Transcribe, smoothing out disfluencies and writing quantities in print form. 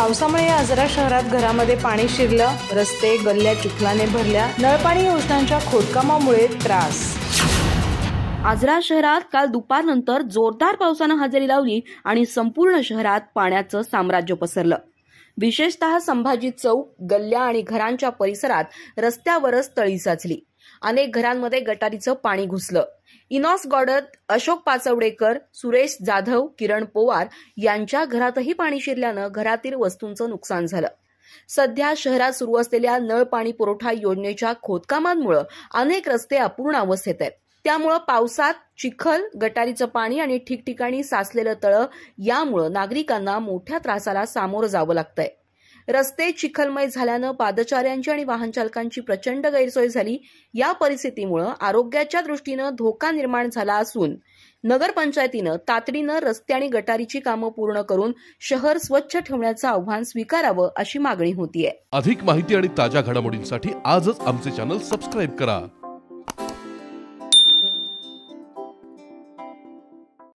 पावसामुळे आजरा शहरात घरामध्ये पाणी शिरलं, रस्ते गल्ल्या चिखलाने भरल्या, नळपाणी योजनांच्या खोदकामामुळे त्रास। आजरा शहरात काल दुपारनंतर जोरदार पावसानं हजेरी लावली आणि संपूर्ण शहरात पाण्याचं साम्राज्य पसरलं। विशेषतः संभाजी चौक, गल्ल्या आणि घरांच्या परिसरात रस्त्यावरच तळी साचली। अनेक घरांमध्ये गटारीचं पाणी घुसलं। इनॉस गॉडत, अशोक पाचवडेकर, सुरेश जाधव, किरण पोवार यांच्या घरातही पाणी शिरल्यानं घरातील वस्तूंचं नुकसान झालं। सध्या शहरात सुरू असलेल्या नळ पाणी पुरवठा योजनेच्या खोदकामांमुळे अनेक रस्ते अपूर्ण अवस्थेत आहेत। त्यामुळे पावसात चिखल, गटारीचं पाणी आणि ठिकठिकाणी साचलेलं तळं यामुळे नागरिकांना मोठ्या त्रासाला सामोरं जावं लागतंय। रस्ते चिखलमय झाल्यानं पादचाऱ्यांची आणि वाहन चालकांची प्रचंड गैरसोय झाली। या परिस्थितीमुळे आरोग्याच्या दृष्टीनं धोका निर्माण झाला असून नगरपंचायतीनं तातडीनं रस्ते आणि गटारीची कामं पूर्ण करून शहर स्वच्छ ठेवण्याचं आव्हान स्वीकारावं अशी मागणी होतीये। अधिक माहिती आणि ताज्या घडामोडींसाठी आजच आमचे चॅनल सबस्क्राइब करा।